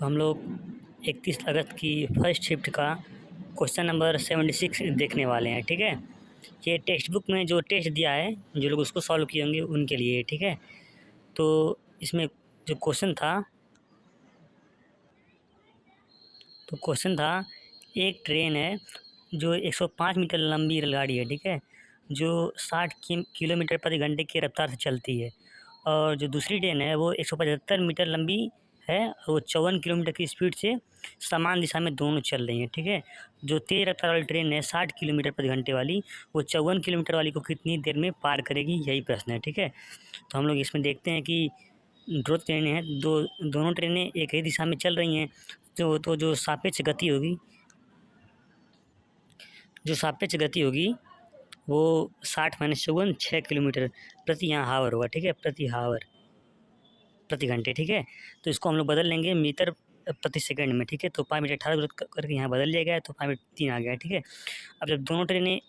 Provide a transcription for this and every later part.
तो हम लोग 31 अगस्त की फर्स्ट शिफ्ट का क्वेश्चन नंबर 76 देखने वाले हैं। ठीक है, ये टेक्स्ट बुक में जो टेस्ट दिया है, जो लोग उसको सॉल्व किए होंगे उनके लिए। ठीक है, तो इसमें जो क्वेश्चन था, एक ट्रेन है जो 105 मीटर लंबी रेलगाड़ी है। ठीक है, जो 60 किलोमीटर प्रति घंटे की रफ्तार से चलती है, और जो दूसरी ट्रेन है वो 175 मीटर लंबी है और वो 54 किलोमीटर की स्पीड से समान दिशा में दोनों चल रही हैं। ठीक है, जो तेज़ रफ्तार वाली ट्रेन है 60 किलोमीटर प्रति घंटे वाली, वो 54 किलोमीटर वाली को कितनी देर में पार करेगी, यही प्रश्न है। ठीक है, तो हम लोग इसमें देखते हैं कि दो ट्रेनें हैं, दोनों ट्रेनें एक ही दिशा में चल रही हैं। तो जो सापेक्ष गति होगी वो 60 माइनस 54 6 किलोमीटर प्रति यहाँ हावर होगा। ठीक है, प्रति घंटे। ठीक है, तो इसको हम लोग बदल लेंगे मीटर प्रति सेकंड में। ठीक है, तो 5 मीटर 18 करके यहाँ बदल लिया गया है, तो 5 मीटर 3 आ गया है। ठीक है, अब जब दोनों ट्रेनें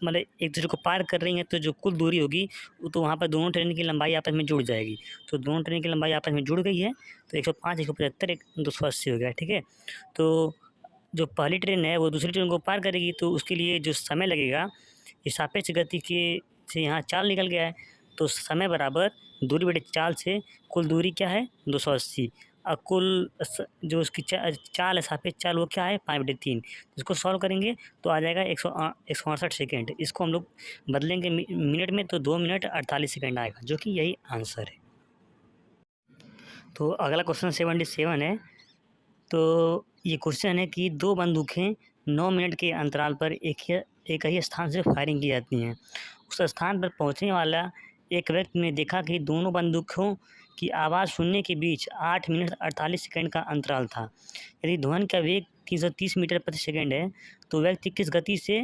मतलब एक दूसरे को पार कर रही हैं तो जो कुल दूरी होगी तो वहाँ पर दोनों ट्रेन की लंबाई आपस में जुड़ जाएगी। तो दोनों ट्रेन की लंबाई आपस में जुड़ गई है, तो 105 175 280 हो गया। ठीक है, तो जो पहली ट्रेन है वो दूसरी ट्रेन को पार करेगी, तो उसके लिए जो समय लगेगा, ये सापेक्ष गति के से यहाँ चाल निकल गया है, तो समय बराबर दूरी बटे चाल से कुल दूरी क्या है 280, और कुल जो उसकी चाल है, सापेक्ष चाल, वो क्या है 5/3। इसको सॉल्व करेंगे तो आ जाएगा 168 सेकेंड। इसको हम लोग बदलेंगे मिनट में, तो 2 मिनट 48 सेकेंड आएगा, जो कि यही आंसर है। तो अगला क्वेश्चन 77 है। तो ये क्वेश्चन है कि दो बंदूकें 9 मिनट के अंतराल पर एक ही स्थान से फायरिंग की जाती हैं। उस स्थान पर पहुंचने वाला एक व्यक्ति ने देखा कि दोनों बंदूकों की आवाज़ सुनने के बीच 8 मिनट 48 सेकंड का अंतराल था। यदि ध्वनि का वेग 330 मीटर प्रति सेकंड है, तो व्यक्ति किस गति से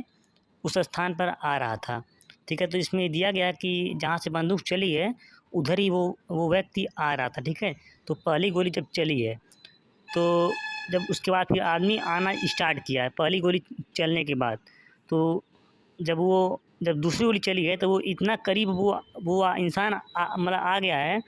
उस स्थान पर आ रहा था। ठीक है, तो इसमें दिया गया कि जहाँ से बंदूक चली है उधर ही वो व्यक्ति आ रहा था। ठीक है, तो पहली गोली जब चली है, तो जब उसके बाद फिर आदमी आना स्टार्ट किया है पहली गोली चलने के बाद, तो जब दूसरी गोली चली है तो वो इतना करीब वो इंसान मतलब आ गया है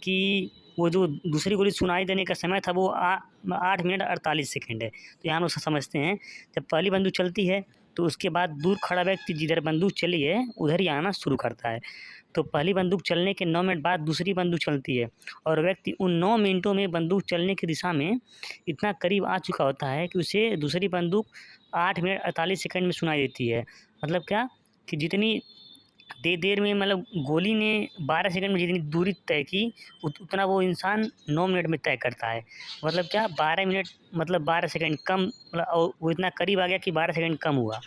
कि वो जो दूसरी गोली सुनाई देने का समय था वो 8 मिनट 48 सेकेंड है। तो यहाँ हम लोग समझते हैं, जब पहली बंदूक चलती है तो उसके बाद दूर खड़ा व्यक्ति जिधर बंदूक चली है उधर ही आना शुरू करता है। तो पहली बंदूक चलने के 9 मिनट बाद दूसरी बंदूक चलती है, और व्यक्ति उन 9 मिनटों में बंदूक चलने की दिशा में इतना करीब आ चुका होता है कि उसे दूसरी बंदूक 8 मिनट 48 सेकंड में सुनाई देती है। मतलब क्या कि जितनी देर में मतलब गोली ने 12 सेकंड में जितनी दूरी तय की उतना वो इंसान 9 मिनट में तय करता है। मतलब क्या 12 मिनट मतलब 12 सेकंड कम, मतलब वो इतना करीब आ गया कि 12 सेकंड कम हुआ।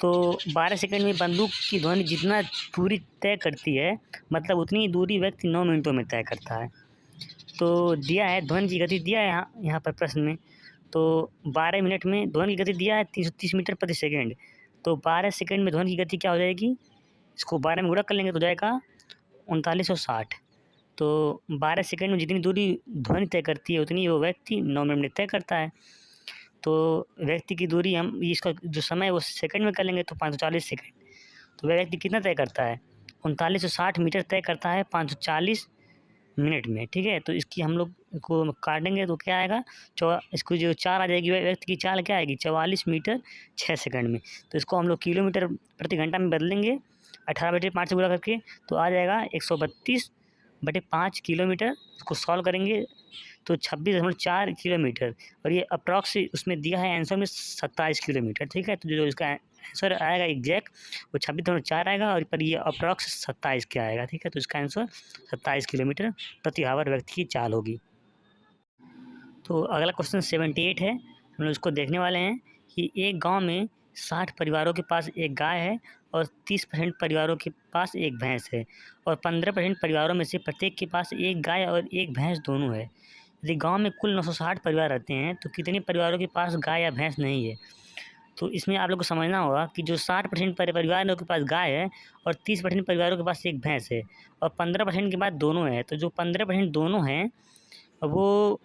तो 12 सेकंड में बंदूक की ध्वनि जितना दूरी तय करती है, मतलब उतनी दूरी व्यक्ति 9 मिनटों में तय करता है। तो दिया है ध्वनि की गति, दिया है यहाँ पर प्रश्न में। तो 12 मिनट में ध्वनि की गति दिया है 330 मीटर प्रति सेकंड। तो 12 सेकंड में ध्वनि की गति क्या हो जाएगी, इसको 12 में गुणा कर लेंगे तो जाएगा 3960। तो 12 सेकंड में जितनी दूरी ध्वनि तय करती है उतनी वो व्यक्ति 9 मिनट में तय करता है। तो व्यक्ति की दूरी हम इसका जो समय वो सेकंड में कर लेंगे तो 540 सेकंड। तो वह व्यक्ति कितना तय करता है, 3960 मीटर तय करता है 540 मिनट में। ठीक है, तो इसकी हम लोग को काटेंगे तो क्या आएगा, इसको जो चाल आ जाएगी, व्यक्ति की चाल क्या आएगी 44 मीटर 6 सेकंड में। तो इसको हम लोग किलोमीटर प्रति घंटा में बदलेंगे 18/5 से गुणा करके, तो आ जाएगा 132/5 किलोमीटर। इसको सॉल्व करेंगे तो 26.4 किलोमीटर, और ये अप्रॉक्स उसमें दिया है आंसर में 27 किलोमीटर। ठीक है, तो जो इसका आंसर आएगा एग्जैक्ट वो 26.4 आएगा, और पर ये अप्रॉक्स 27 क्या आएगा। ठीक है, तो इसका आंसर 27 किलोमीटर प्रति आवर व्यक्ति की चाल होगी। तो अगला क्वेश्चन 78 है, हम लोग इसको देखने वाले हैं कि एक गांव में 60 परिवारों के पास एक गाय है और 30% परिवारों के पास एक भैंस है, और 15% परिवारों में से प्रत्येक के पास एक गाय और एक भैंस दोनों है। यदि गांव में कुल 960 परिवार रहते हैं तो कितने परिवारों के पास गाय या भैंस नहीं है। तो इसमें आप लोग को समझना होगा कि जो 60% परिवारों के पास गाय है और 30% परिवारों के पास एक भैंस है, और 15% के बाद दोनों है, तो जो 15% दोनों हैं वो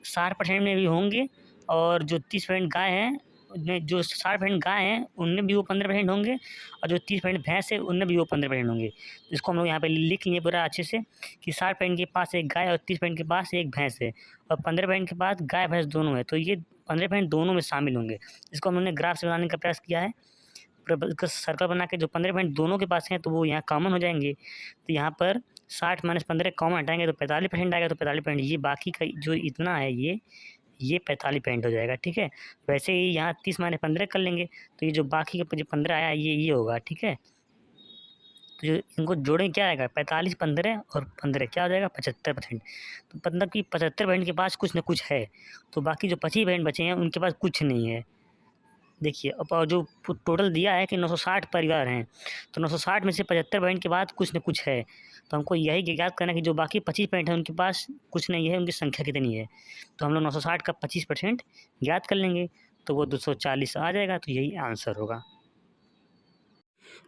60% में भी होंगे, और जो 30% गाय हैं जो 60% गाय हैं उनमें भी वो 15% होंगे, और जो 30% भैंस है उनमें भी वो 15% होंगे। इसको हम लोग यहाँ पे लिख लेंगे पूरा अच्छे से कि 60% के पास एक गाय और 30% के पास एक भैंस है, और 15% के पास गाय भैंस दोनों है, तो ये 15% दोनों में शामिल होंगे। इसको हम लोगों ने ग्राफ से बनाने का प्रयास किया है, सर्कल बना के जो 15% दोनों के पास हैं तो वो यहाँ कॉमन हो जाएंगे। तो यहाँ पर 60 - 15 कॉमन हटाएंगे तो 45% आएगा, तो 45% ये बाकी का जो इतना है ये 45% हो जाएगा, ठीक है। वैसे ही यहाँ 30 - 15 कर लेंगे, तो ये जो बाकी का जो 15 आया ये होगा, ठीक है। तो जो इनको जोड़ें क्या आएगा, 45, 15 और 15 क्या हो जाएगा, 75%। तो मतलब कि 75% के पास कुछ न कुछ है, तो बाकी जो 25% बचे हैं उनके पास कुछ नहीं है। देखिए अब और जो टोटल दिया है कि 960 परिवार हैं, तो 960 में से 75% के बाद कुछ न कुछ है, तो हमको यही ज्ञात करना है कि जो बाकी 25% है उनके पास कुछ नहीं है, उनकी संख्या कितनी है। तो हम लोग 960 का 25% ज्ञात कर लेंगे, तो वो 240 आ जाएगा, तो यही आंसर होगा।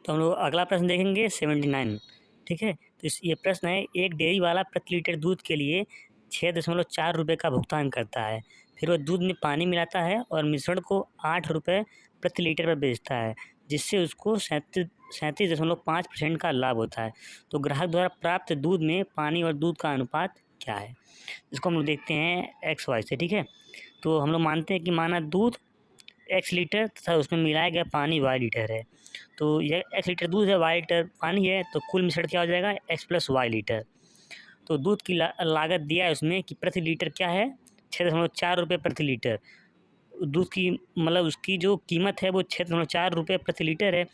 तो हम लोग अगला प्रश्न देखेंगे 79, ठीक है। तो ये प्रश्न है, एक डेयरी वाला प्रति लीटर दूध के लिए 6.4 रुपये का भुगतान करता है, फिर वह दूध में पानी मिलाता है और मिश्रण को 8 रुपये प्रति लीटर पर बेचता है, जिससे उसको 37.5% का लाभ होता है। तो ग्राहक द्वारा प्राप्त दूध में पानी और दूध का अनुपात क्या है। इसको हम लोग देखते हैं XY से, ठीक है। तो हम लोग मानते हैं कि माना दूध X लीटर तथा उसमें मिलाया गया पानी Y लीटर है, तो यह X लीटर दूध है, Y लीटर पानी है, तो कुल मिश्रण क्या हो जाएगा, X + Y लीटर। तो दूध की लागत दिया है उसमें कि प्रति लीटर क्या है, 6.4 रुपये प्रति लीटर। दूध की मतलब उसकी जो कीमत है वो 6.4 रुपये प्रति लीटर है,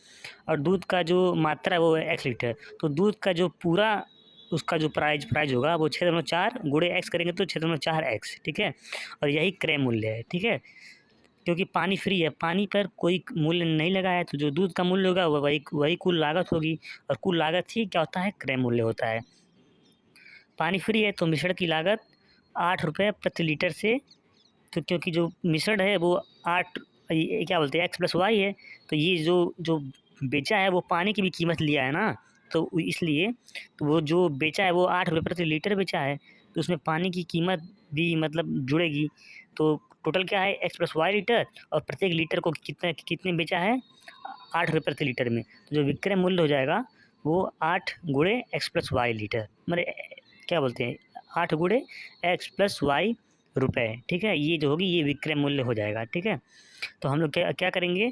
और दूध का जो मात्रा है वो है X लीटर। तो दूध का जो पूरा उसका जो प्राइज होगा वो 6.4 गुणे X करेंगे तो 6.4X, ठीक है। और यही क्रय मूल्य है, ठीक है, क्योंकि पानी फ्री है, पानी पर कोई मूल्य नहीं लगा है, तो जो दूध का मूल्य होगा वही कुल लागत होगी, और कुल लागत ही क्या होता है, क्रय मूल्य होता है। पानी फ्री है तो मिश्रण की लागत 8 रुपये प्रति लीटर से, तो क्योंकि जो मिश्रण है वो 8 क्या बोलते हैं X + Y है, तो ये जो बेचा है वो पानी की भी कीमत लिया है ना, तो इसलिए तो वो जो बेचा है वो 8 रुपये प्रति लीटर बेचा है, तो उसमें पानी की कीमत भी मतलब जुड़ेगी। तो टोटल क्या है, X + Y लीटर, और प्रत्येक लीटर को कितने बेचा है, 8 रुपये प्रति लीटर में। तो जो विक्रय मूल्य हो जाएगा वो 8 गुणे X + Y लीटर, मतलब क्या बोलते हैं 8 गुणे X + Y रुपए, ठीक है। ये जो होगी ये विक्रय मूल्य हो जाएगा, ठीक है। तो हम लोग क्या क्या करेंगे,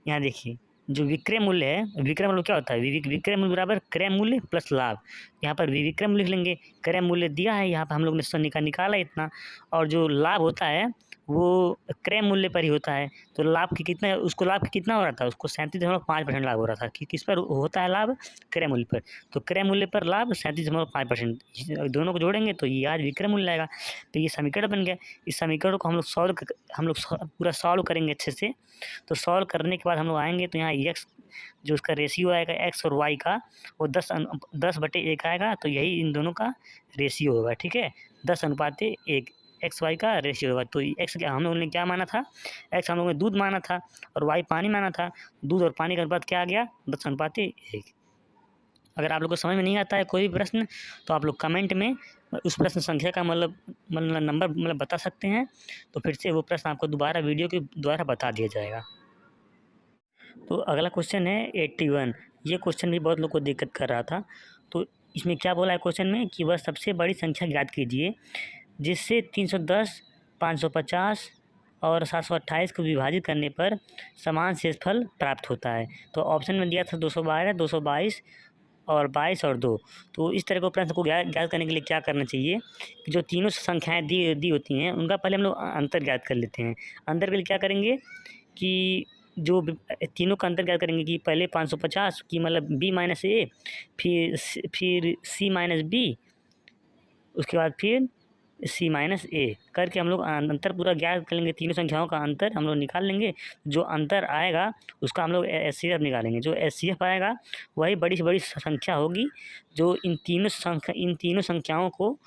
यहाँ देखिए जो विक्रय मूल्य है, विक्रय मूल्य क्या होता है, विक्रय मूल्य बराबर क्रय मूल्य प्लस लाभ। यहाँ पर विक्रय मूल्य लिख लेंगे, क्रय मूल्य दिया है यहाँ पर हम लोग ने निकाला इतना, और जो लाभ होता है वो क्रय मूल्य पर ही होता है। तो लाभ की कितना, उसको लाभ कितना हो रहा था, उसको 37.5% लाभ हो रहा था, कि किस पर होता है लाभ, क्रय मूल्य पर। तो क्रय मूल्य पर लाभ 37.5%, दोनों को जोड़ेंगे तो ये आज विक्रय मूल्य आएगा। तो ये समीकरण बन गया। इस समीकरण को हम लोग पूरा सॉल्व करेंगे अच्छे से। तो सॉल्व करने के बाद हम लोग आएंगे तो यहाँ x जो उसका रेशियो आएगा x और y का, वो 10/1 आएगा, तो यही इन दोनों का रेशियो होगा, ठीक है। 10:1 XY का रेशियो होगा। तो x क्या हम लोगों ने क्या माना था, x हम लोगों ने दूध माना था और y पानी माना था। दूध और पानी का अनुपात क्या आ गया, 10:1। अगर आप लोग को समझ में नहीं आता है कोई भी प्रश्न, तो आप लोग कमेंट में उस प्रश्न संख्या का मतलब नंबर बता सकते हैं, तो फिर से वो प्रश्न आपको दोबारा वीडियो के द्वारा बता दिया जाएगा। तो अगला क्वेश्चन है 81। ये क्वेश्चन भी बहुत लोग को दिक्कत कर रहा था। तो इसमें क्या बोला है क्वेश्चन में कि वह सबसे बड़ी संख्या ज्ञात कीजिए जिससे 310, 550 और 728 को विभाजित करने पर समान शेषफल प्राप्त होता है। तो ऑप्शन में दिया था 212, 222 और 22 और 2। तो इस तरह के प्रश्न को ज्ञात करने के लिए क्या करना चाहिए कि जो तीनों संख्याएं दी होती हैं उनका पहले हम लोग अंतर ज्ञात कर लेते हैं। अंतर के लिए क्या करेंगे कि जो तीनों का अंतर ज्ञात करेंगे कि पहले 550 की मतलब b - a, फिर c - b, उसके बाद फिर c - a करके हम लोग अंतर पूरा ज्ञात कर लेंगे। तीनों संख्याओं का अंतर हम लोग निकाल लेंगे। जो अंतर आएगा उसका हम लोग HCF निकालेंगे। जो HCF आएगा वही बड़ी से बड़ी संख्या होगी जो इन तीनों संख्याओं को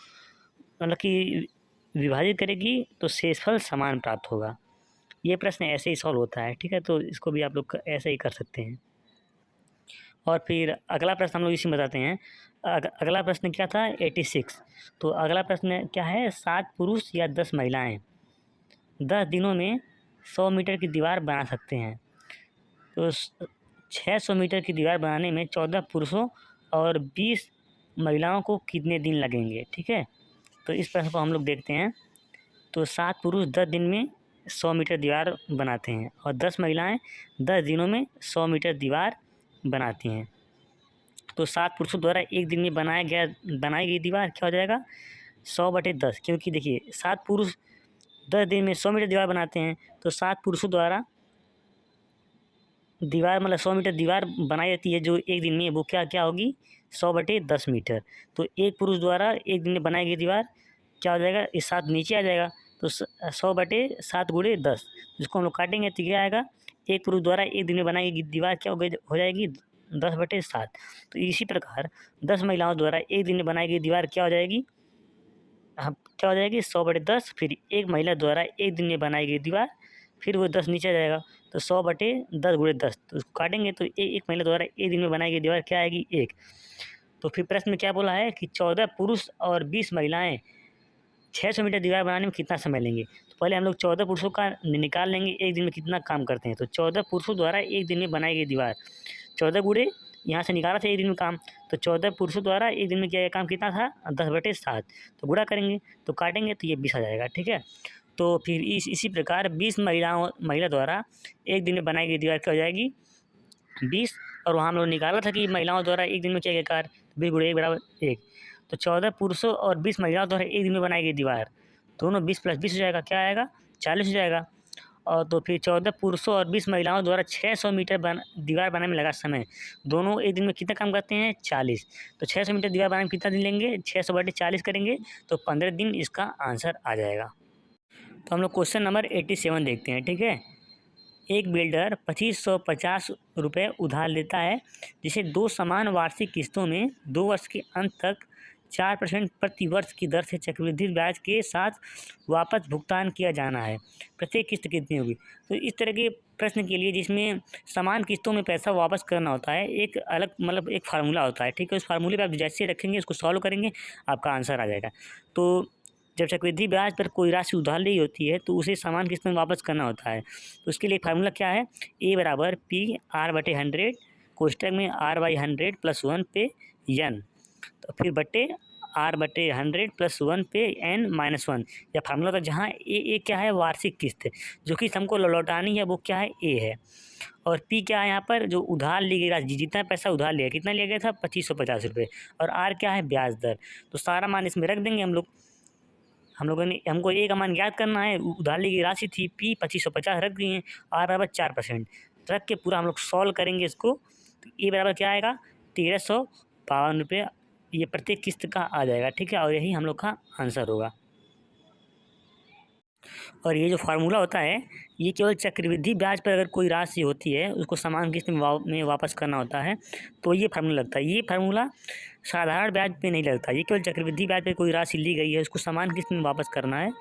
मतलब कि विभाजित करेगी, तो शेषफल समान प्राप्त होगा। ये प्रश्न ऐसे ही सॉल्व होता है, ठीक है। तो इसको भी आप लोग ऐसे ही कर सकते हैं। और फिर अगला प्रश्न हम लोग इसी में बताते हैं। अगला प्रश्न क्या था 86। तो अगला प्रश्न क्या है, 7 पुरुष या 10 महिलाएं 10 दिनों में 100 मीटर की दीवार बना सकते हैं। तो 600 मीटर की दीवार बनाने में 14 पुरुषों और 20 महिलाओं को कितने दिन लगेंगे, ठीक है। तो इस प्रश्न को हम लोग देखते हैं। तो 7 पुरुष 10 दिन में 100 मीटर दीवार बनाते हैं और 10 महिलाएं 10 दिनों में 100 मीटर दीवार बनाती हैं। तो 7 पुरुषों द्वारा एक दिन में बनाई गई दीवार क्या हो जाएगा, 100/10, क्योंकि देखिए 7 पुरुष 10 दिन में 100 मीटर दीवार बनाते हैं, तो 7 पुरुषों द्वारा दीवार मतलब 100 मीटर दीवार बनाई जाती है जो एक दिन में, वो क्या क्या होगी, 100/10 मीटर। तो एक पुरुष द्वारा एक दिन में बनाई गई दीवार क्या हो जाएगा, इस 7 नीचे आ जाएगा, तो 100/7 × 10, जिसको हम लोग काटेंगे तो क्या आएगा, एक पुरुष द्वारा एक दिन में बनाई गई दीवार क्या हो जाएगी, 10/7। तो इसी प्रकार 10 महिलाओं द्वारा एक दिन में बनाई गई दीवार क्या हो जाएगी, क्या हो जाएगी, 100/10। फिर एक महिला द्वारा एक दिन में बनाई गई दीवार, फिर वो 10 नीचे आ जाएगा, तो 100/10 × 10, तो उसको काटेंगे तो एक महिला द्वारा एक दिन में बनाई गई दीवार क्या आएगी, 1। तो फिर प्रश्न में क्या बोला है कि 14 पुरुष और 20 महिलाएं 600 मीटर दीवार बनाने में कितना समय लेंगे। तो पहले हम लोग 14 पुरुषों का निकाल लेंगे, एक दिन में कितना काम करते हैं। तो 14 पुरुषों द्वारा एक दिन में बनाई गई दीवार, 14 गुणे यहाँ से निकाला था एक दिन में काम, तो 14 पुरुषों द्वारा एक दिन में किया गया काम कितना था, 10/7। तो गुणा करेंगे तो काटेंगे तो ये 20 आ जाएगा, ठीक है। तो फिर इसी प्रकार 20 महिला द्वारा एक दिन में बनाई गई दीवार क्या हो जाएगी, 20। और वहाँ हम लोग निकाला था कि महिलाओं द्वारा एक दिन में किया गया कार्य, 20 × 1 = 1। तो 14 पुरुषों और 20 महिलाओं द्वारा एक दिन में बनाई गई दीवार, दोनों 20 + 20 हो जाएगा, क्या आएगा, 40 हो जाएगा। और तो फिर 14 पुरुषों और 20 महिलाओं द्वारा 600 मीटर दीवार बनाने में लगा समय, दोनों एक दिन में कितना काम करते हैं, 40। तो 600 मीटर दीवार बनाने में कितना दिन लेंगे, 600/40 करेंगे तो 15 दिन इसका आंसर आ जाएगा। तो हम लोग क्वेश्चन नंबर 87 देखते हैं, ठीक है। एक बिल्डर 2550 रुपये उधार लेता है, जिसे 2 समान वार्षिक किस्तों में 2 वर्ष के अंत तक 4% प्रति वर्ष की दर से चक्रवृद्धि ब्याज के साथ वापस भुगतान किया जाना है। प्रत्येक किस्त कितनी होगी। तो इस तरह के प्रश्न के लिए जिसमें समान किस्तों में पैसा वापस करना होता है, एक अलग मतलब एक फार्मूला होता है, ठीक है। उस फार्मूले पर आप जैसे रखेंगे, उसको सॉल्व करेंगे, आपका आंसर आ जाएगा। तो जब चक्रवृद्धि ब्याज पर कोई राशि उधार ली होती है तो उसे समान किस्त में वापस करना होता है। तो उसके लिए फार्मूला क्या है, A = P/R/100, कोष्टक में R/100 + 1 पे n, तो फिर बटे R/100 + 1 पे n-1। यह फार्मूला था जहाँ ए क्या है, वार्षिक किस्त, जो कि हमको लौटानी है वो क्या है, A है। और P क्या है, यहाँ पर जो उधार ली गई राशि, जितना पैसा उधार लिया, कितना लिया गया था, 2550 रुपये। और R क्या है, ब्याज दर। तो सारा मान इसमें रख देंगे हम लोगों ने, हमको A का मान ज्ञात करना है, उधार ली गई राशि थी P 2550 रख दिए, R = 4%, रख के पूरा हम लोग सॉल्व करेंगे इसको। तो A बराबर क्या आएगा, 1352 रुपये, ये प्रत्येक किस्त का आ जाएगा, ठीक है। और यही हम लोग का आंसर होगा। और ये जो फार्मूला होता है, ये केवल चक्रवृद्धि ब्याज पर अगर कोई राशि होती है, उसको समान किस्त में वापस करना होता है, तो ये फार्मूला लगता है। ये फार्मूला साधारण ब्याज पे नहीं लगता, ये केवल चक्रवृद्धि ब्याज पे कोई राशि ली गई है, उसको समान किस्त में वापस करना है,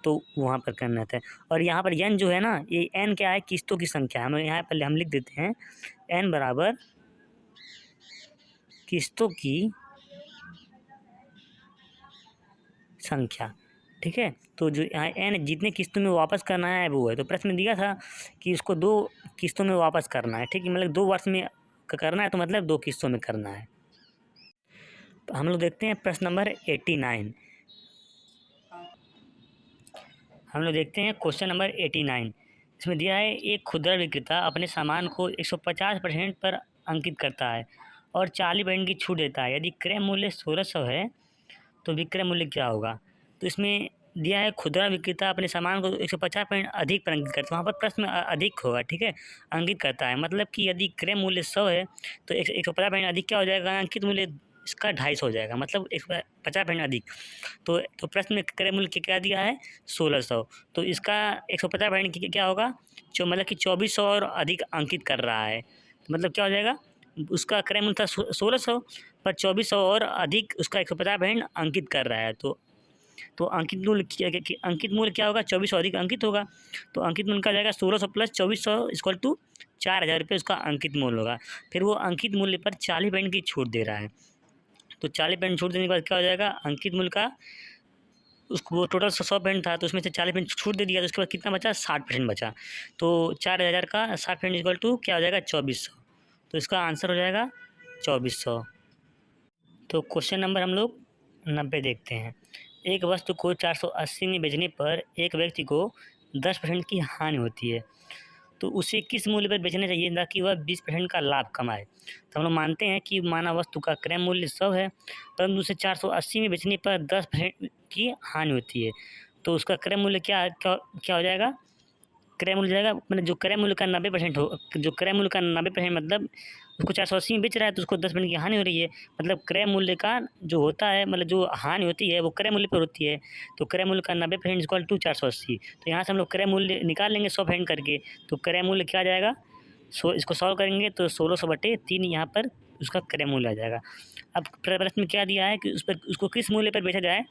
तो वहाँ पर करना था। और यहाँ पर n जो है ना, ये n क्या है, किस्तों की संख्या। हम यहाँ पहले हम लिख देते हैं, n = किस्तों की संख्या, ठीक है। तो जो यहाँ n जितने किस्तों में वापस करना है वो है। तो प्रश्न में दिया था कि इसको 2 किस्तों में वापस करना है, ठीक है, मतलब 2 वर्ष में करना है, तो मतलब 2 किस्तों में करना है। तो हम लोग देखते हैं प्रश्न नंबर 89। हम लोग देखते हैं क्वेश्चन नंबर 89। इसमें दिया है, एक खुदरा विक्रेता अपने सामान को 150% पर अंकित करता है और 40% की छूट देता है। यदि क्रय मूल्य 1600 है तो विक्रय मूल्य क्या होगा। तो इसमें दिया है, खुदरा विक्रेता अपने सामान को 150% अधिक पर अंकित करता है, वहाँ पर प्रश्न अधिक होगा, ठीक है, अंकित करता है, मतलब कि यदि क्रय मूल्य 100 है तो 150% अधिक क्या हो जाएगा, अंकित मूल्य इसका 250 हो जाएगा, मतलब 150% अधिक। तो प्रश्न में क्रय मूल्य क्या दिया है, 1600, तो इसका 150% क्या होगा, जो मतलब कि 2400 और अधिक अंकित कर रहा है, मतलब क्या हो जाएगा, उसका क्रय मूल्य था 1600 पर 2400 और अधिक उसका 150% अंकित कर रहा है। तो अंकित मूल्य क्या होगा, 2400 अधिक अंकित होगा, तो अंकित मूल्य का जाएगा 1600 + 2400 = 4000 रुपये उसका अंकित मूल्य होगा। फिर वो अंकित मूल्य पर 40% की छूट दे रहा है, तो 40% छूट देने के बाद क्या हो जाएगा, अंकित मूल्य का उसको वो टोटल 100% था, तो उसमें से 40% छूट दे दिया, तो उसके बाद कितना बचा, 60% बचा। तो 4000 का 60% इक्वल टू क्या हो जाएगा, 2400। तो इसका आंसर हो जाएगा 2400। तो क्वेश्चन नंबर हम लोग 90 देखते हैं। एक वस्तु को 480 में बेचने पर एक व्यक्ति को 10% की हानि होती है, तो उसे किस मूल्य पर बेचना चाहिए ताकि वह 20% का लाभ कमाए। तो हम लोग मानते हैं कि माना वस्तु का क्रय मूल्य 100 है, परंतु उसे 480 में बेचने पर 10% की हानि होती है, तो उसका क्रय मूल्य क्या क्या क्या हो जाएगा, क्रय मूल्य जाएगा, मतलब जो क्रय मूल्य का 90% हो, जो क्रय मूल्य का 90% मतलब उसको 480 में बेच रहा है, तो उसको 10% की हानि हो रही है। मतलब क्रय मूल्य का जो होता है, मतलब जो हानि होती है वो क्रय मूल्य पर होती है। तो क्रय मूल्य का 90% इक्वल टू 480। तो यहाँ से हम लोग क्रय मूल्य निकाल लेंगे 100% करके। तो क्रय मूल्य क्या आ जाएगा, इसको सॉल्व करेंगे तो 1600/3 यहाँ पर उसका क्रय मूल्य आ जाएगा। अब प्रश्न में क्या दिया है कि उस पर उसको किस मूल्य पर बेचा जाए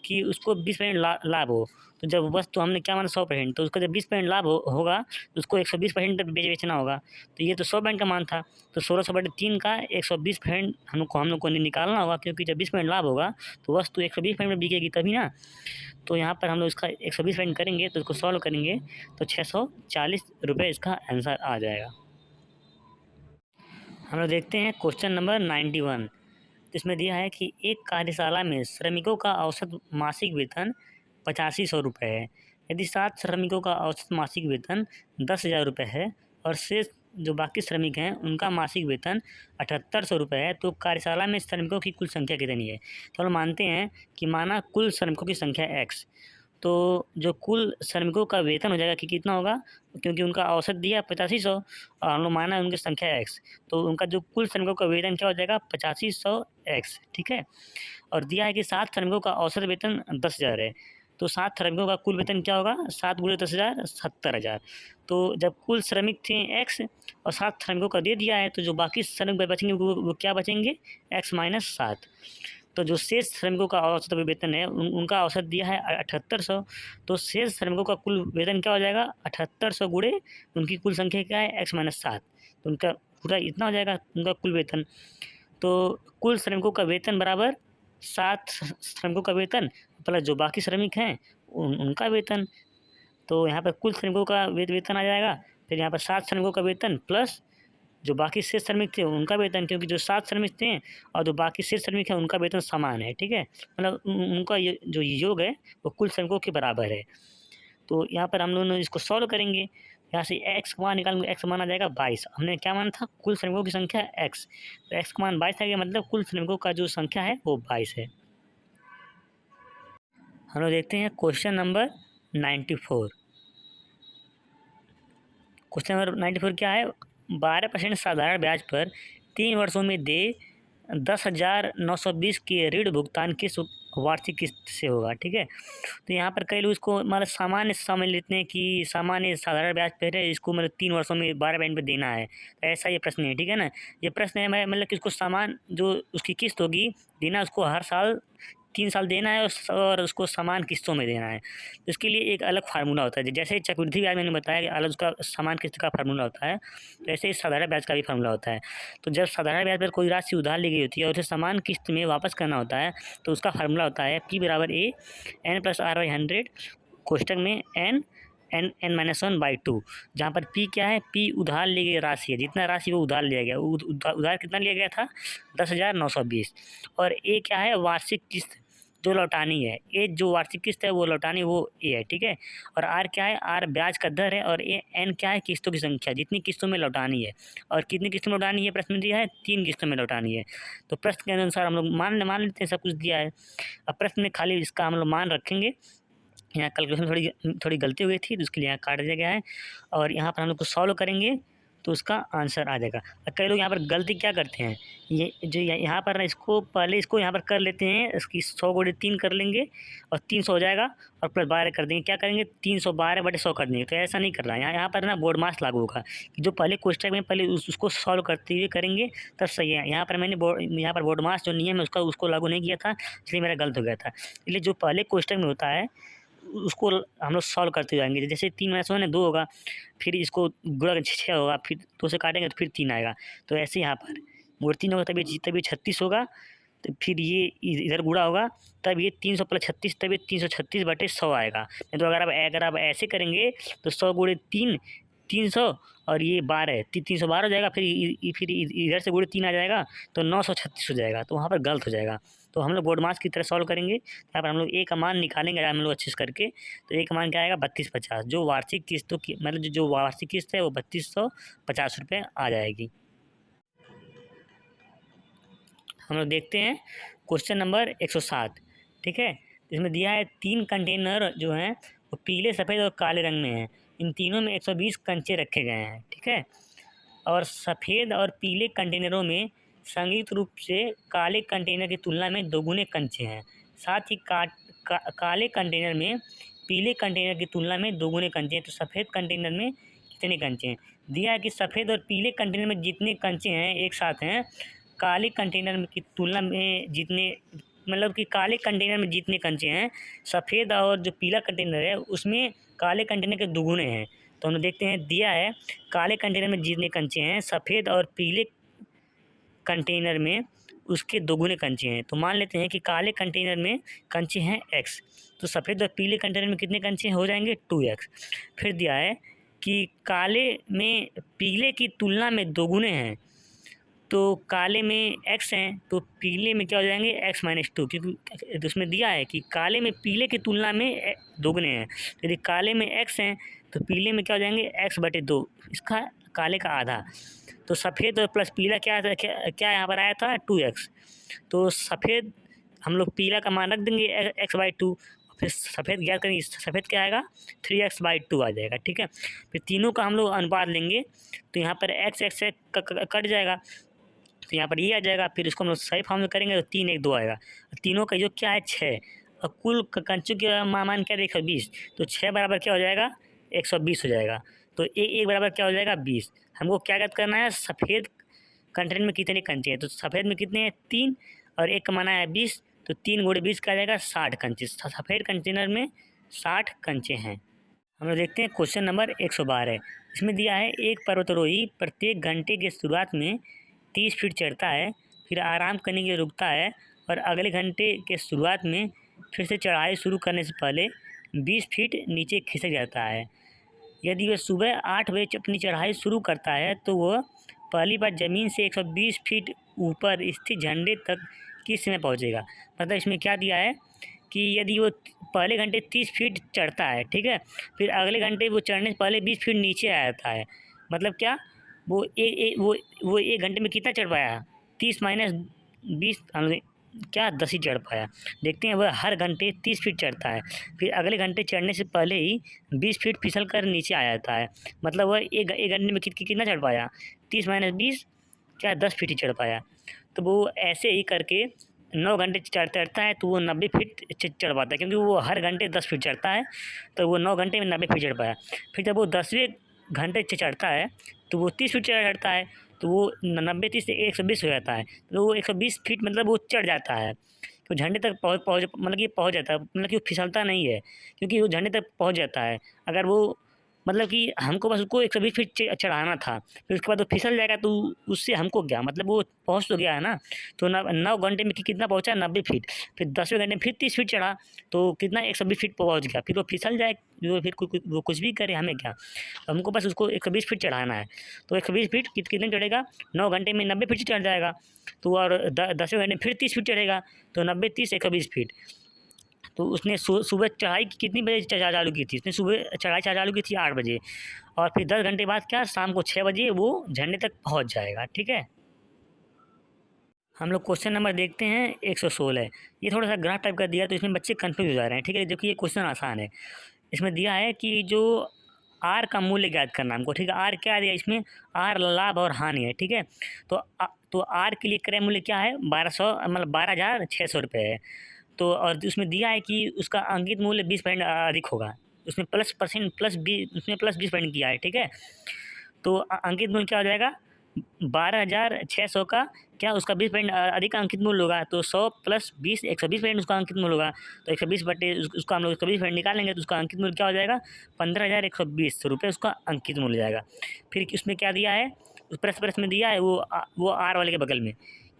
कि उसको 20% लाभ हो। तो जब वस्तु हमने क्या माना 100%, तो उसका जब 20% लाभ होगा तो उसको 120% पर बेचना होगा। तो ये तो 100% का मान था, तो 1600/3 का 120% हम लोग को निकालना होगा, क्योंकि जब 20% लाभ होगा तो वस्तु 120% में बिकेगी तभी ना। तो यहाँ पर हम लोग इसका 120% करेंगे, तो इसको सॉल्व करेंगे तो 640 रुपये इसका आंसर आ जाएगा। हम लोग देखते हैं क्वेश्चन नंबर 91। तो इसमें दिया है कि एक कार्यशाला में श्रमिकों का औसत मासिक वेतन 8500 रुपये है। यदि 7 श्रमिकों का औसत मासिक वेतन 10,000 रुपये है और शेष जो बाकी श्रमिक हैं उनका मासिक वेतन 7800 रुपये है, तो कार्यशाला में श्रमिकों की कुल संख्या कितनी है। तो हम मानते हैं कि माना कुल श्रमिकों की संख्या x, तो जो कुल श्रमिकों का वेतन हो जाएगा कि कितना होगा, क्योंकि उनका औसत दिया 8500 और हम लोग माना उनकी संख्या x, तो उनका जो कुल श्रमिकों का वेतन क्या हो जाएगा 8500x, ठीक है। और दिया है कि 7 श्रमिकों का औसत वेतन 10,000 है, तो 7 श्रमिकों का कुल वेतन क्या होगा, 7 गुणे 10,000 70,000। तो जब कुल श्रमिक थे x और 7 श्रमिकों का दे दिया है, तो जो बाकी श्रमिक बचेंगे वो क्या बचेंगे, x माइनस 7। तो जो शेष श्रमिकों का औसत वेतन है उनका औसत दिया है 7800, तो शेष श्रमिकों का कुल वेतन क्या हो जाएगा 7800 गुणे उनकी कुल संख्या क्या है x माइनस 7, तो उनका पूरा इतना हो जाएगा उनका कुल वेतन। तो कुल श्रमिकों का वेतन बराबर 7 श्रमिकों का वेतन प्लस जो बाकी श्रमिक हैं उनका वेतन। तो यहाँ पर कुल श्रमिकों का वेतन आ जाएगा, फिर यहाँ पर 7 श्रमिकों का वेतन प्लस जो बाकी शेष श्रमिक थे उनका वेतन, क्योंकि जो 7 श्रमिक थे और जो बाकी शेष श्रमिक हैं उनका वेतन समान है, ठीक है। मतलब उनका जो योग है वो कुल श्रमिकों के बराबर है। तो यहाँ पर हम लोग इसको सॉल्व करेंगे, यहाँ से x का मान निकालेंगे, x का मान आ जाएगा 22। हमने क्या माना था, कुल श्रमिकों की संख्या x, तो x का मान 22 आ गया, मतलब कुल श्रमिकों का जो संख्या है वो 22 है। हम लोग देखते हैं क्वेश्चन नंबर 94। क्वेश्चन नंबर 94 क्या है, 12% साधारण ब्याज पर 3 वर्षों में दे 10,920 के ऋण भुगतान किस वार्षिक किस्त से होगा, ठीक है। तो यहाँ पर कई लोग इसको मतलब सामान्य समझ लेते हैं कि सामान्य साधारण ब्याज पर है, इसको मतलब 3 वर्षों में 12% पे देना है, तो ऐसा ये प्रश्न है, ठीक है ना। ये प्रश्न है मतलब कि इसको समान जो उसकी किस्त होगी देना, उसको हर साल 3 साल देना है और उसको समान किस्तों में देना है। तो इसके लिए एक अलग फार्मूला होता है, जैसे चक्रवृद्धि ब्याज मैंने बताया कि अलग उसका समान किस्त का फार्मूला होता है, तो ऐसे ही साधारण ब्याज का भी फार्मूला होता है। तो जब साधारण ब्याज पर कोई राशि उधार ली गई होती है और उसे समान किस्त में वापस करना होता है, तो उसका फार्मूला होता है P बराबर A n+r/100 कोष्टक में n(n-1/2), जहाँ पर P क्या है, P उधार ली गई राशि है, जितना राशि वो उधार लिया गया, उधार कितना लिया गया था 10,920, और A क्या है, वार्षिक किस्त जो लौटानी है, ए जो वार्षिक किस्त है वो लौटानी वो ए है, ठीक है। और आर क्या है, आर ब्याज का दर है, और ए एन क्या है, किस्तों की संख्या, जितनी किस्तों में लौटानी है। और कितनी किस्तों में लौटानी है प्रश्न दिया है, 3 किस्तों में लौटानी है। तो प्रश्न के अनुसार हम लोग मान लेते हैं सब कुछ दिया है। अब प्रश्न में खाली इसका हम लोग मान रखेंगे। यहाँ कैलकुलेशन थोड़ी गलती हो गई थी, तो उसके लिए यहाँ काट दिया गया है, और यहाँ पर हम लोग को सॉल्व करेंगे तो उसका आंसर आ जाएगा। कई लोग यहाँ पर गलती क्या करते हैं, ये जो यहाँ पर ना इसको पहले इसको यहाँ पर कर लेते हैं, इसकी 100 गुणे 3 कर लेंगे और 300 हो जाएगा, और प्लस 12 कर देंगे, क्या करेंगे 312/100 कर देंगे। तो ऐसा नहीं करना है, यहाँ पर ना बोर्ड मास लागू होगा कि जो पहले कोष्टक में पहले उसको सॉल्व करते हुए करेंगे तब सही है। यहाँ पर मैंने यहाँ पर बोर्ड मास जो नियम है उसको लागू नहीं किया था, इसलिए मेरा गलत हो गया था। इसलिए जो पहले कोष्टक में होता है उसको हम लोग सॉल्व करते जाएंगे, जैसे 3 माइनस 1 है 2 होगा, फिर इसको गुणा 6 होगा, फिर 2 से काटेंगे तो फिर 3 आएगा। तो ऐसे यहाँ पर 3 होगा तभी 36 होगा, तो फिर ये इधर गुणा होगा, तब ये 300 प्लस 36, तब ये 336/100 आएगा। नहीं तो अगर आप ऐसे करेंगे तो 100 गुणे 3, 300, और ये 12 है, 312 हो जाएगा। फिर इधर से गुणे 3 आ जाएगा तो 936 हो जाएगा, तो वहाँ पर गलत हो जाएगा। तो हम लोग बोर्ड मास की तरह सॉल्व करेंगे। यहाँ पर हम लोग ए का मान निकालेंगे हम लोग अच्छे से करके। तो ए का मान क्या आएगा, 3250। जो वार्षिक किस्तों की मतलब जो वार्षिक किस्त है वो 3250 रुपये आ जाएगी। हम लोग देखते हैं क्वेश्चन नंबर 107। ठीक है, इसमें दिया है 3 कंटेनर जो हैं वो पीले, सफ़ेद और काले रंग में हैं। इन तीनों में 120 कंचे रखे गए हैं। ठीक है, और सफ़ेद और पीले कंटेनरों में संयुक्त रूप से काले कंटेनर की तुलना में दोगुने कंचे हैं। साथ ही काले कंटेनर में पीले कंटेनर की तुलना में दोगुने कंचे हैं। तो सफ़ेद कंटेनर में कितने कंचे हैं? दिया है कि सफ़ेद और पीले कंटेनर में जितने कंचे हैं एक साथ हैं, काले कंटेनर में की तुलना में जितने मतलब कि काले कंटेनर में जितने कंचे हैं, सफ़ेद और जो पीला कंटेनर है उसमें काले कंटेनर के दुगुने हैं। तो हम देखते हैं, दिया है काले कंटेनर में जितने कंचे हैं, सफ़ेद और पीले कंटेनर में उसके दोगुने कंचे हैं। तो मान लेते हैं कि काले कंटेनर में कंचे हैं x, तो सफ़ेद और पीले कंटेनर में कितने कंचे हो जाएंगे 2x। फिर दिया है कि काले में पीले की तुलना में दोगुने हैं, तो काले में x हैं तो पीले में क्या हो जाएंगे x-2, क्योंकि उसमें दिया है कि काले में पीले की तुलना में दोगुने हैं। तो यदि काले में x हैं तो पीले में क्या हो जाएंगे x/2, इसका काले का आधा। तो सफ़ेद और प्लस पीला क्या यहाँ पर आया था 2x। तो सफ़ेद हम लोग पीला का मान रख देंगे x/2, फिर सफ़ेद ज्ञात करेंगे, सफ़ेद क्या आएगा 3x/2 आ जाएगा। ठीक है, फिर तीनों का हम लोग अनुपात लेंगे तो यहाँ पर x से कट जाएगा, तो यहाँ पर ये आ जाएगा। फिर इसको हम लोग सही फॉर्म में करेंगे तो 3 1 2 आएगा। तीनों का जो क्या है 6, और कुल कंचों के मान क्या है 120, तो 6 बराबर क्या हो जाएगा 120 हो जाएगा। तो एक बराबर क्या हो जाएगा 20। हमको क्या ज्ञात करना है, सफ़ेद कंटेनर में कितने कंचे हैं। तो सफ़ेद में कितने हैं 3, और एक का माना है 20, तो 3 गुणे 20 का आ जाएगा 60 कंचे। सफ़ेद कंटेनर में 60 कंचे हैं। हम लोग देखते हैं क्वेश्चन नंबर 112। इसमें दिया है एक पर्वतारोही प्रत्येक घंटे की शुरुआत में 30 फीट चढ़ता है, फिर आराम करने के लिए रुकता है, और अगले घंटे के शुरुआत में फिर से चढ़ाई शुरू करने से पहले 20 फीट नीचे खिसक जाता है। यदि वह सुबह 8 बजे अपनी चढ़ाई शुरू करता है तो वह पहली बार ज़मीन से 120 फीट ऊपर स्थित झंडे तक किस समय पहुंचेगा। मतलब इसमें क्या दिया है कि यदि वो पहले घंटे 30 फीट चढ़ता है, ठीक है, फिर अगले घंटे वो चढ़ने से पहले 20 फीट नीचे आ जाता है। मतलब क्या, वो वो 1 घंटे में कितना चढ़ पाया 30 माइनस 20 क्या 10 ही चढ़ पाया। देखते हैं, वह हर घंटे 30 फीट चढ़ता है, फिर अगले घंटे चढ़ने से पहले ही 20 फीट फिसल कर नीचे आ जाता है। मतलब वह एक घंटे में कितना चढ़ पाया 30 माइनस 20 क्या 10 फीट ही चढ़ पाया। तो वो ऐसे ही करके 9 घंटे चढ़ता है तो वो 90 फीट चढ़ पाता है, क्योंकि वो हर घंटे 10 फीट चढ़ता है, तो वो 9 घंटे में 90 फीट चढ़ पाया। फिर जब वो 10वें घंटे चढ़ता है तो वो 30 फीट चढ़ता है, तो वो 90 30 से 120 हो जाता है, तो वो 120 फीट मतलब वो चढ़ जाता है। तो झंडे तक पहुँच मतलब कि पहुँच जाता है, मतलब कि वो फिसलता नहीं है, क्योंकि वो झंडे तक पहुँच जाता है। अगर वो मतलब कि हमको बस उसको 120 फीट चढ़ाना था, फिर उसके बाद वो फिसल जाएगा तो उससे हमको क्या मतलब, वो पहुँच तो गया है ना। तो 9 घंटे में कितना पहुँचा 90 फीट, फिर 10वें घंटे में फिर 30 फीट चढ़ा तो कितना 120 फीट पहुँच गया। फिर वो फिसल जाए, वो फिर वो कुछ भी करे, हमें क्या, तो हमको बस उसको 120 फीट चढ़ाना है। तो 120 फीट कितने चढ़ेगा 9 घंटे में 90 फीट चढ़ जाएगा। तो और 10वें घंटे में फिर 30 फीट चढ़ेगा, तो 90 30 120 फीट। तो उसने सुबह चढ़ाई कितनी बजे चालू की थी, उसने सुबह चढ़ाई चालू की थी 8 बजे, और फिर 10 घंटे बाद क्या शाम को 6 बजे वो झंडे तक पहुंच जाएगा। ठीक है, हम लोग क्वेश्चन नंबर देखते हैं 116। ये थोड़ा सा ग्राफ टाइप का दिया तो इसमें बच्चे कन्फ्यूज हो जा रहे हैं। ठीक है, जबकि ये क्वेश्चन आसान है। इसमें दिया है कि जो आर का मूल्य ज्ञात करना हमको। ठीक है, आर क्या दिया इसमें, आर लाभ और हानि है। ठीक है, तो आर के लिए क्रय मूल्य क्या है 1200 मतलब 12,600 रुपये है। तो और उसमें दिया है कि उसका अंकित मूल्य 20% अधिक होगा। उसमें उसमें प्लस 20% किया है। ठीक है, तो अंकित मूल्य क्या हो जाएगा 12,600 का क्या उसका 20% अधिक अंकित मूल्य होगा, तो 100 प्लस 20 120% उसका अंकित मूल्य होगा। तो 120 बटे उसका हम लोग 120% निकालेंगे तो उसका अंकित मूल्य क्या हो जाएगा 15,120 रुपये उसका अंकित मूल्य जाएगा। फिर उसमें क्या दिया है, उस प्रश्न में दिया है वो आर वाले के बगल में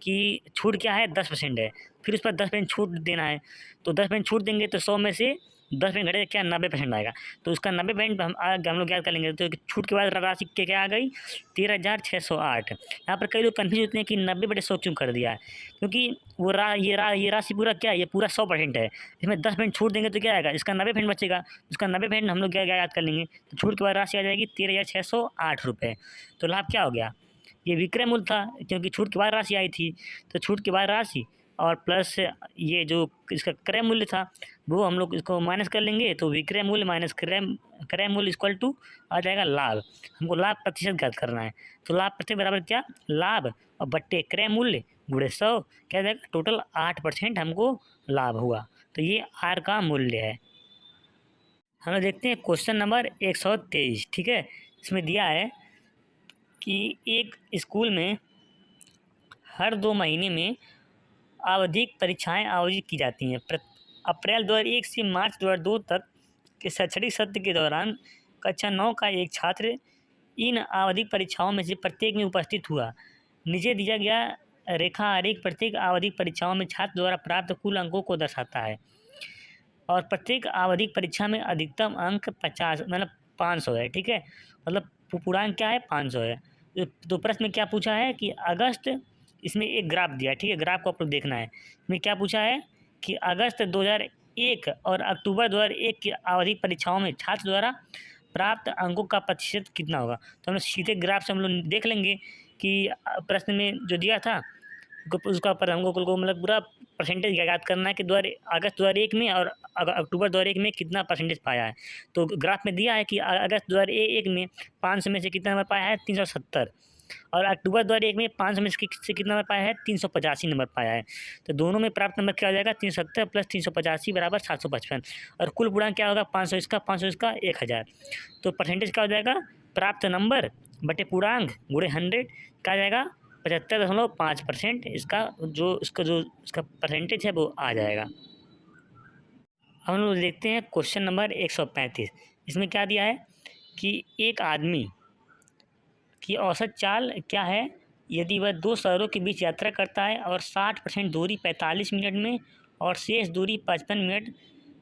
कि छूट क्या है 10% है, फिर उस पर 10% छूट देना है। तो 10% छूट देंगे तो 100 में से 10% घटेगा क्या 90% आएगा। तो उसका 90% हम लोग याद कर लेंगे। तो छूट के बाद राशि क्या आ गई 13,608। यहाँ पर कई लोग कन्फ्यूज होते हैं कि 90/100 क्यों कर दिया है, क्योंकि वो ये राशि पूरा क्या है, ये पूरा 100% है। इसमें 10% छूट देंगे तो क्या आएगा, इसका 90% बचेगा। उसका 90% हम लोग क्या याद कर लेंगे। तो छूट के बाद राशि आ जाएगी 13,608 रुपये। तो लाभ क्या हो गया, ये विक्रय मूल्य था क्योंकि छूट के बाद राशि आई थी। तो छूट के बाद राशि और प्लस ये जो इसका क्रय मूल्य था वो हम लोग इसको माइनस कर लेंगे। तो विक्रय मूल्य माइनस क्रय मूल्य इक्वल टू आ जाएगा लाभ। हमको लाभ प्रतिशत ज्ञात करना है। तो लाभ प्रतिशत बराबर क्या, लाभ और बट्टे क्रय मूल्य गुणे 100 क्या जाएगा, टोटल 8% हमको लाभ हुआ। तो ये आर का मूल्य है। हम लोग देखते हैं क्वेश्चन नंबर 123। ठीक है, इसमें दिया है कि एक स्कूल में हर 2 महीने में आवधिक परीक्षाएं आयोजित की जाती हैं। अप्रैल 2001 से मार्च 2002 तक के शैक्षणिक सत्र के दौरान कक्षा 9 का एक छात्र इन आवधिक परीक्षाओं में से प्रत्येक में उपस्थित हुआ। नीचे दिया गया रेखा आरेख प्रत्येक आवधिक परीक्षाओं में छात्र द्वारा प्राप्त कुल अंकों को दर्शाता है और प्रत्येक आवधिक परीक्षा में अधिकतम अंक 50 मतलब 500 है। ठीक है, मतलब पूर्णांक क्या है 500 है। तो प्रश्न में क्या पूछा है कि अगस्त, इसमें एक ग्राफ दिया है। ठीक है, ग्राफ को आप लोग देखना है। इसमें क्या पूछा है कि अगस्त 2001 और अक्टूबर 2001 की आवधिक परीक्षाओं में छात्र द्वारा प्राप्त अंकों का प्रतिशत कितना होगा। तो हम लोग सीधे ग्राफ से हम लोग देख लेंगे कि प्रश्न में जो दिया था उसका पर हमको मतलब पूरा परसेंटेज याद करना है कि अगस्त 2001 में और अक्टूबर 2001 में कितना परसेंटेज पाया है। तो ग्राफ में दिया है कि अगस्त 2001 में 500 में से कितना नंबर पाया है 370 और अक्टूबर 2001 में 500 में से कितना नंबर पाया है 385 नंबर पाया है। तो दोनों में प्राप्त नंबर क्या हो जाएगा 370 प्लस 385 बराबर 755 और कुल पूर्णांक क्या होगा 500 इसका 1000। तो परसेंटेज क्या हो जाएगा प्राप्त नंबर बटे पूर्णांक गुणे 100 क्या आ जाएगा 75.5%। इसका परसेंटेज है वो आ जाएगा। हम लोग देखते हैं क्वेश्चन नंबर 135। इसमें क्या दिया है कि एक आदमी की औसत चाल क्या है यदि वह 2 शहरों के बीच यात्रा करता है और 60% दूरी 45 मिनट में और शेष दूरी 55 मिनट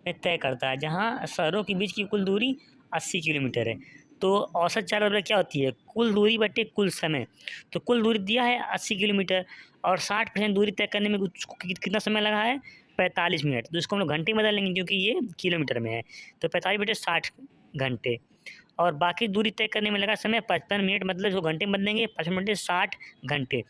में तय करता है, जहां शहरों के बीच की कुल दूरी 80 किलोमीटर है। तो औसत चाल बराबर क्या होती है कुल दूरी बटे कुल समय। तो कुल दूरी दिया है 80 किलोमीटर और 60% दूरी तय करने में उसको कितना समय लगा है 45 मिनट। तो इसको हम लोग घंटे में बदल लेंगे क्योंकि ये किलोमीटर में है। तो 45 बटे 60 घंटे और बाकी दूरी तय करने में लगा समय 55 मिनट, मतलब इसको घंटे में बदलेंगे 55 बटे 60 घंटे।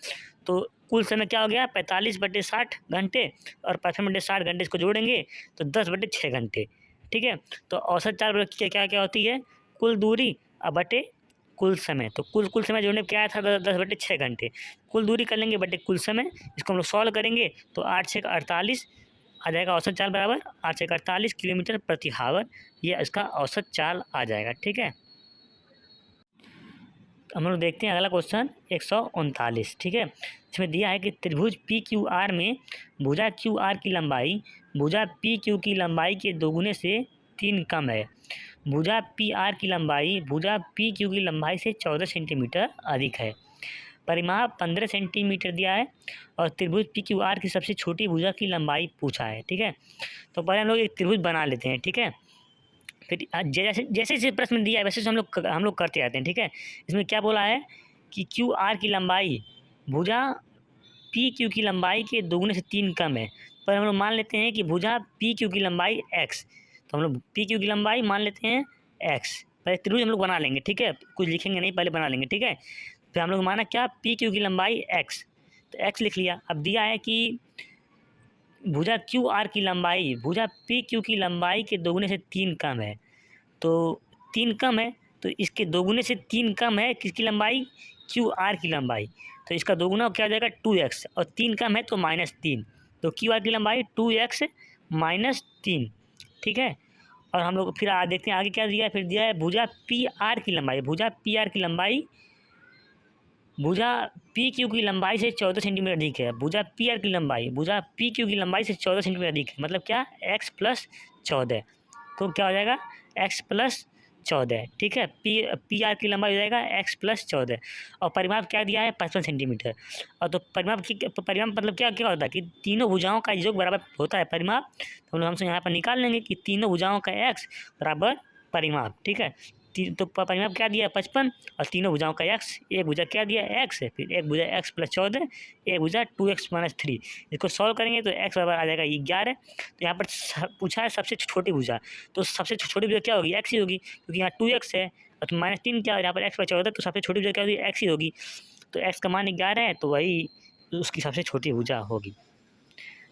तो कुल समय क्या हो गया 45 बटे 60 घंटे और 55 बटे 60 घंटे इसको जोड़ेंगे तो 10 बटे 6 घंटे। ठीक है, तो औसत चाल क्या क्या होती है कुल दूरी बटे कुल समय। तो कुल समय जोड़ने क्या था 10 बटे 6 घंटे। कुल दूरी कर लेंगे बटे कुल समय, इसको हम लोग सॉल्व करेंगे तो 8 6 48 आ जाएगा। औसत चाल बराबर 8 6 48 किलोमीटर प्रति हावर, ये इसका औसत चाल आ जाएगा। ठीक है, हम लोग देखते हैं अगला क्वेश्चन 139। ठीक है, इसमें दिया है कि त्रिभुज पी क्यू आर में भुजा क्यू आर की लंबाई भुजा पी क्यू की लंबाई के दोगुने से 3 कम है। भुजा पी आर की लंबाई भुजा पी क्यू की लंबाई से 14 सेंटीमीटर अधिक है। परिमाप 15 सेंटीमीटर दिया है और त्रिभुज पी क्यू आर की सबसे छोटी भुजा की लंबाई पूछा है। ठीक है, तो पहले हम लोग एक त्रिभुज बना लेते हैं। ठीक है, फिर जैसे जैसे प्रश्न दिया है वैसे हम लोग करते जाते हैं। ठीक है, इसमें क्या बोला है कि क्यू आर की लंबाई भुजा पी क्यू की लंबाई के दोगुने से 3 कम है। पर हम लोग मान लेते हैं कि भुजा पी क्यू की लंबाई x, तो हम लोग पी क्यू की लंबाई मान लेते हैं x। पहले त्रिभुज हम लोग बना लेंगे। ठीक है, कुछ लिखेंगे नहीं, पहले बना लेंगे। ठीक है, फिर हम लोग माना क्या पी क्यू की लंबाई x, तो x लिख लिया। अब दिया है कि भुजा क्यू आर की लंबाई भुजा पी क्यू की लंबाई के दोगुने से 3 कम है। तो 3 कम है तो इसके दोगुने से 3 कम है किसकी लंबाई क्यू आर की लंबाई। तो इसका दोगुना क्या हो जाएगा 2x और 3 कम है तो -3। तो क्यू आर की लंबाई 2x -3। ठीक है, और हम लोग फिर देखते हैं आगे क्या दिया है। फिर दिया है भुजा पी आर की लंबाई भुजा पी आर की लंबाई भुजा पी क्यू की लंबाई से 14 सेंटीमीटर अधिक है। भुजा पी आर की लंबाई भुजा पी क्यू की लंबाई से 14 सेंटीमीटर अधिक है, मतलब क्या x + 14। तो क्या हो जाएगा x + 14, ठीक है। पी आर की लंबाई हो जाएगा x प्लस 14, और परिमाप क्या दिया है 55 सेंटीमीटर। और तो परिमाप मतलब क्या क्या होता है कि तीनों भुजाओं का योग बराबर होता है परिमाप। तो हम लोग हमसे यहाँ पर निकाल लेंगे कि तीनों भुजाओं का x बराबर परिमाप, ठीक है। तो परिमाप क्या दिया है 55, और तीनों भुजाओं का x, एक भुजा क्या दिया है x है, फिर एक भुजा x प्लस 14, एक भुजा 2x माइनस 3। इसको सॉल्व करेंगे तो x बराबर आ जाएगा 11। तो यहाँ पर पूछा है सबसे छोटी भुजा, तो सबसे छोटी भुजा क्या होगी x ही होगी, क्योंकि यहाँ 2x है और तो -3 क्या है यहाँ पर x प्लस 14, तो सबसे छोटी भुजा क्या होगी x ही होगी। तो x का मान 11 है, तो वही उसकी सबसे छोटी भुजा होगी।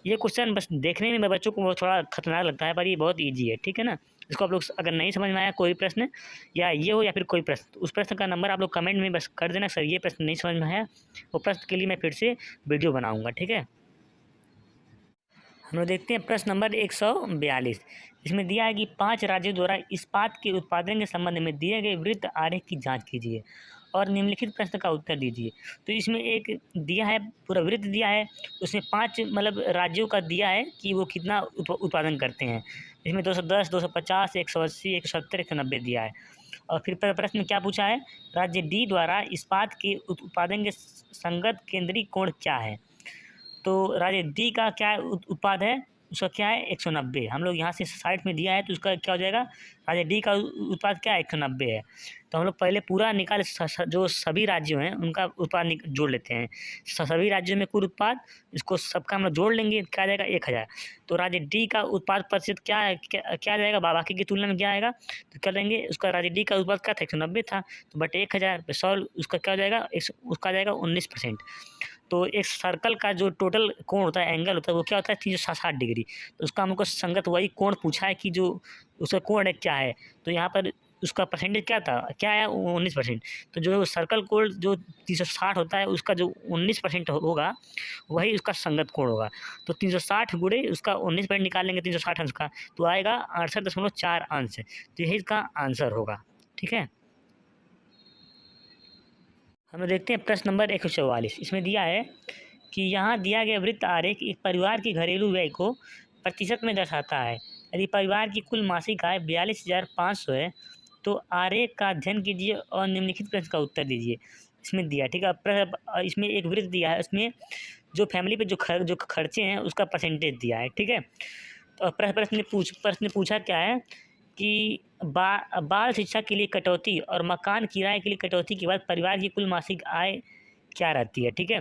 ये क्वेश्चन बस देखने में बच्चों को थोड़ा खतरनाक लगता है, पर ये बहुत ईजी है, ठीक है ना। इसको आप लोग अगर नहीं समझ में आया कोई प्रश्न, या ये हो या फिर कोई प्रश्न, तो उस प्रश्न का नंबर आप लोग कमेंट में बस कर देना, सर ये प्रश्न नहीं समझ में आया, वो प्रश्न के लिए मैं फिर से वीडियो बनाऊँगा, ठीक है। हम लोग देखते हैं प्रश्न नंबर 142। इसमें दिया है कि 5 राज्यों द्वारा इस्पात के उत्पादन के संबंध में दिए गए वृत्त आरेख की जांच कीजिए और निम्नलिखित प्रश्न का उत्तर दीजिए। तो इसमें एक दिया है पूरा वृत्त दिया है, उसमें 5 मतलब राज्यों का दिया है कि वो कितना उत्पादन करते हैं। इसमें 210, 250, 180, 170, 190 दिया है। और फिर प्रश्न में क्या पूछा है, राज्य डी द्वारा इस्पात के उत्पादन के संगत केंद्रीय कोण क्या है। तो राज्य डी का क्या उत्पाद है, उसका क्या है 190। हम लोग यहाँ से साइड में दिया है तो उसका क्या हो जाएगा, राज्य डी का उत्पाद क्या है 190 है। तो हम लोग पहले पूरा निकाल जो सभी राज्यों हैं उनका उत्पाद जोड़ लेते हैं। सभी राज्यों में कुल उत्पाद, इसको सबका हम लोग जोड़ लेंगे, क्या आ जाएगा 1000। तो राज्य डी का उत्पाद प्रतिशत क्या है, क्या आ जाएगा बाकी की तुलना में क्या आएगा, तो कर लेंगे उसका राज्य डी का उत्पाद क्या था 190 था, तो बट 1000 100 उसका क्या हो जाएगा, उसका आ जाएगा 19%। तो एक सर्कल का जो टोटल कोण होता है, एंगल होता है, वो क्या होता है 360 डिग्री। तो उसका हमको संगत वही कोण पूछा है कि जो उसका कोण है क्या है, तो यहाँ पर उसका परसेंटेज क्या था, क्या है 19%। तो जो सर्कल कोण जो 360 होता है उसका जो 19% होगा वही उसका संगत कोण होगा। तो 360 गुणे उसका 19% निकालेंगे 360 अंश का, तो आएगा 68.4 अंश। तो यही इसका आंसर होगा, ठीक है। हम लोग देखते हैं प्रश्न नंबर 144। इसमें दिया है कि यहाँ दिया गया वृत्त आरेख एक परिवार की घरेलू व्यय को प्रतिशत में दर्शाता है। यदि परिवार की कुल मासिक आय 42,500 है तो आरेख का अध्ययन कीजिए और निम्नलिखित प्रश्न का उत्तर दीजिए। इसमें दिया, ठीक है। इसमें एक वृत्त दिया है, उसमें जो फैमिली पे जो खर्चे हैं उसका परसेंटेज दिया है, ठीक है। तो प्रश्न ने पूछा क्या है कि बाल शिक्षा के लिए कटौती और मकान किराए के लिए कटौती के बाद परिवार की कुल मासिक आय क्या रहती है, ठीक है।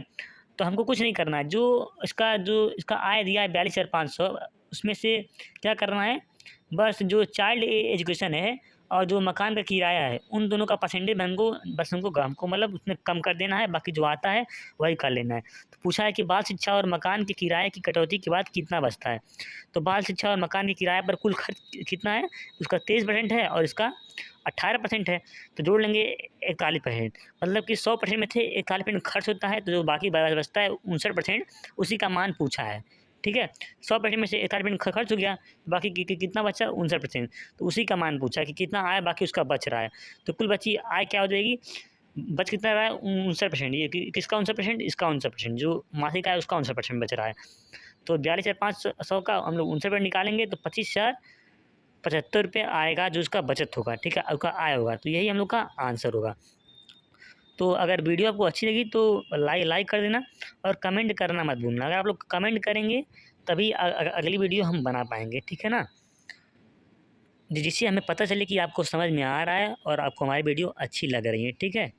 तो हमको कुछ नहीं करना है, जो इसका आय दिया है 42,500, उसमें से क्या करना है, बस जो चाइल्ड एजुकेशन है और जो मकान का किराया है उन दोनों का परसेंटेज हमको मतलब उसमें कम कर देना है, बाकी जो आता है वही कर लेना है। तो पूछा है कि बाल शिक्षा और मकान के किराए की कटौती के बाद कितना बचता है। तो बाल शिक्षा और मकान के किराए पर कुल खर्च कितना है, उसका 23% है और इसका 18% है। तो जोड़ लेंगे 41%, मतलब कि 100% में से 41% खर्च होता है, तो जो बाकी बचता है 59%, उसी का मान पूछा है, ठीक है। 100% में से 41% खर्च हो गया, बाकी कितना बचा 59%, तो उसी का मान पूछा है कि कितना आय बाकी उसका बच रहा है। तो कुल बची आय क्या हो जाएगी, बच कितना रहा है 59%। ये किसका 59%, इसका 59%, जो मासिक आय उसका 59% बच रहा है। तो 42,500 का हम लोग 59% निकालेंगे तो 25,075 रुपये आएगा जो उसका बचत होगा, ठीक है, उसका आय होगा। तो यही हम लोग का आंसर होगा। तो अगर वीडियो आपको अच्छी लगी तो लाइक कर देना और कमेंट करना मत भूलना। अगर आप लोग कमेंट करेंगे तभी अगली वीडियो हम बना पाएंगे, ठीक है ना, जिससे हमें पता चले कि आपको समझ में आ रहा है और आपको हमारी वीडियो अच्छी लग रही है, ठीक है।